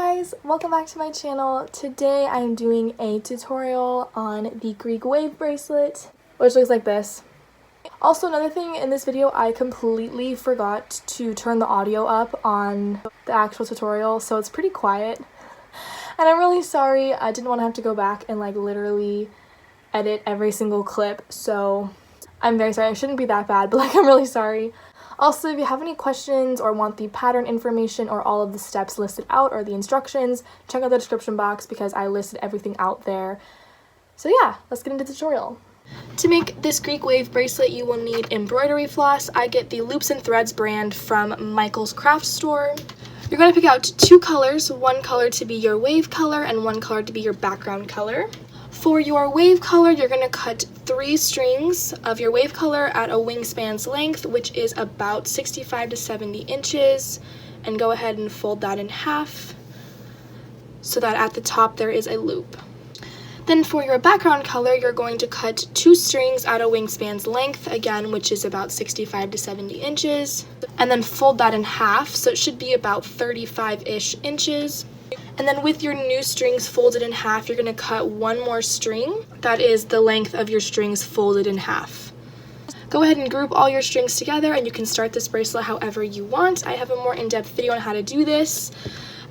guys, welcome back to my channel. Today I'm doing a tutorial on the Greek wave bracelet, which looks like this. Also, another thing in this video, I completely forgot to turn the audio up on the actual tutorial, so it's pretty quiet. And I'm really sorry. I didn't want to have to go back and literally edit every single clip, so I'm very sorry. I shouldn't be that bad, but I'm really sorry. Also, if you have any questions or want the pattern information or all of the steps listed out or the instructions, check out the description box because I listed everything out there. So yeah, let's get into the tutorial. To make this Greek wave bracelet, you will need embroidery floss. I get the Loops and Threads brand from Michael's Craft Store. You're going to pick out two colors, one color to be your wave color and one color to be your background color. For your wave color, you're going to cut 3 strings of your wave color at a wingspan's length, which is about 65 to 70 inches, and go ahead and fold that in half so that at the top there is a loop. Then for your background color, you're going to cut 2 strings at a wingspan's length, again, which is about 65 to 70 inches, and then fold that in half, so it should be about 35-ish inches. And then with your new strings folded in half, you're going to cut 1 more string. That is the length of your strings folded in half. Go ahead and group all your strings together and you can start this bracelet however you want. I have a more in-depth video on how to do this,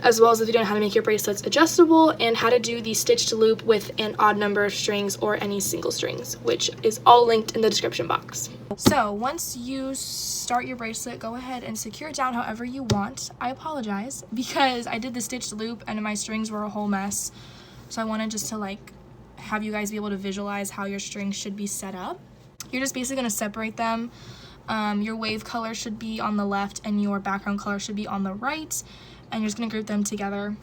as well as a video on how to make your bracelets adjustable and how to do the stitch to loop with an odd number of strings or any single strings, which is all linked in the description box. So once you start your bracelet, go ahead and secure it down however you want. I apologize because I did the stitch to loop and my strings were a whole mess. So I wanted just to have you guys be able to visualize how your strings should be set up. You're just basically going to separate them. Your wave color should be on the left and your background color should be on the right. And you're just going to group them together.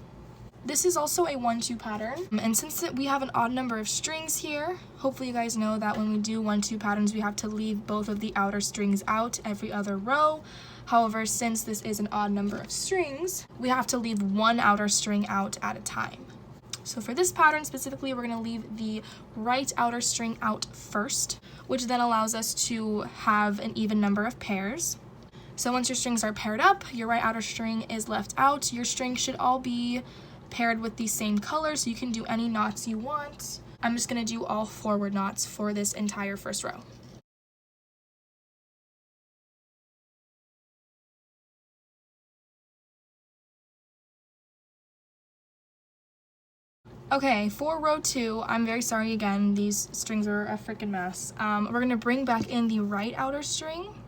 This is also a 1-2 pattern, and since we have an odd number of strings here, hopefully you guys know that when we do 1-2 patterns, we have to leave both of the outer strings out every other row. However, since this is an odd number of strings, we have to leave 1 outer string out at a time. So for this pattern specifically, we're going to leave the right outer string out first, which then allows us to have an even number of pairs. So once your strings are paired up, your right outer string is left out. Your strings should all be paired with the same color, so you can do any knots you want. I'm just going to do all forward knots for this entire first row. Okay, for row 2, I'm very sorry again, these strings are a freaking mess. We're going to bring back in the right outer string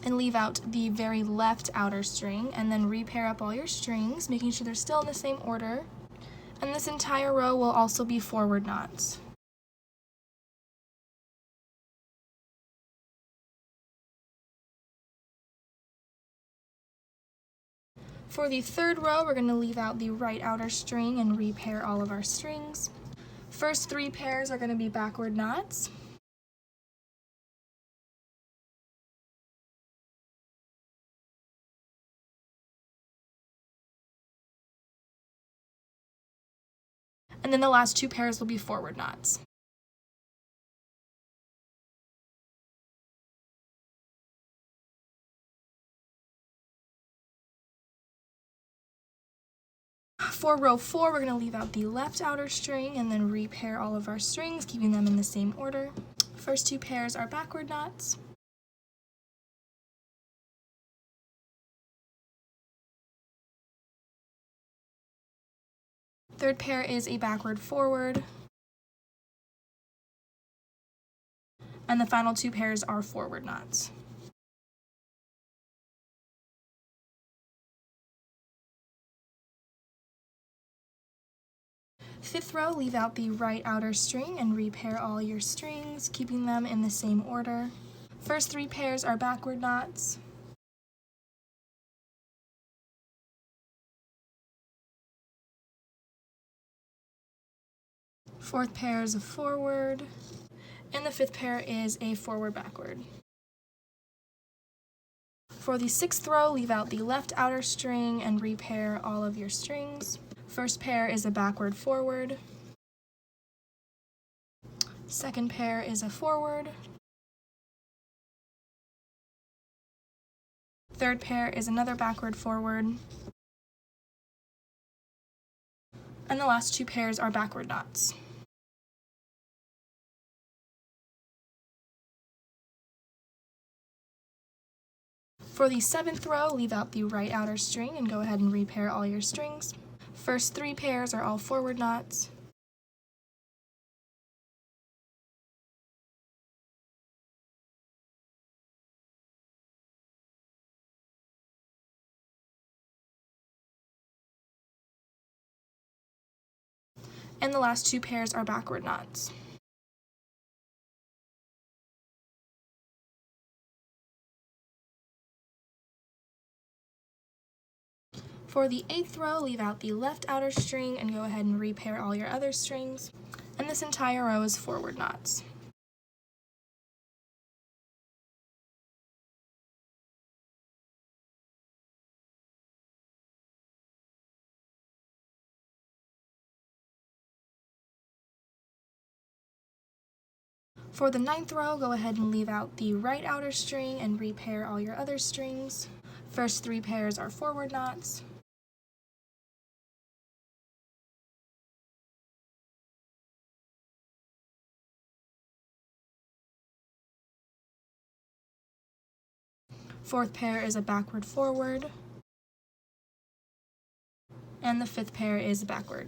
and leave out the very left outer string, and then repair up all your strings, making sure they're still in the same order. And this entire row will also be forward knots. For the third row, we're going to leave out the right outer string and repair all of our strings. First 3 pairs are going to be backward knots. And then the last 2 pairs will be forward knots. For row 4, we're going to leave out the left outer string and then repair all of our strings, keeping them in the same order. First 2 pairs are backward knots. Third pair is a backward forward. And the final 2 pairs are forward knots. Fifth row, leave out the right outer string and repair all your strings, keeping them in the same order. First 3 pairs are backward knots. Fourth pair is a forward, and the 5th pair is a forward backward. For the 6th row, leave out the left outer string and repair all of your strings. First pair is a backward forward. Second pair is a forward. Third pair is another backward forward. And the last 2 pairs are backward knots. For the 7th row, leave out the right outer string and go ahead and repair all your strings. First 3 pairs are all forward knots. And the last 2 pairs are backward knots. For the 8th row, leave out the left outer string and go ahead and repair all your other strings. And this entire row is forward knots. For the 9th row, go ahead and leave out the right outer string and repair all your other strings. First 3 pairs are forward knots. Fourth pair is a backward forward. And the 5th pair is backward.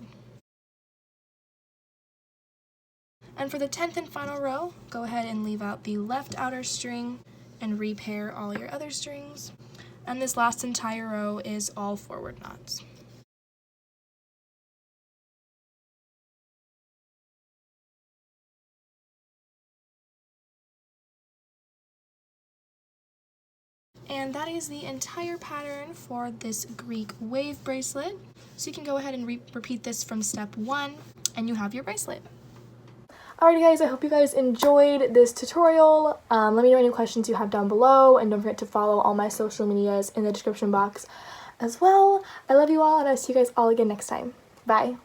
And for the 10th and final row, go ahead and leave out the left outer string and repair all your other strings. And this last entire row is all forward knots. And that is the entire pattern for this Greek wave bracelet. So you can go ahead and repeat this from step 1 and you have your bracelet. Alrighty guys, I hope you guys enjoyed this tutorial. Let me know any questions you have down below, and don't forget to follow all my social medias in the description box as well. I love you all, and I'll see you guys all again next time. Bye!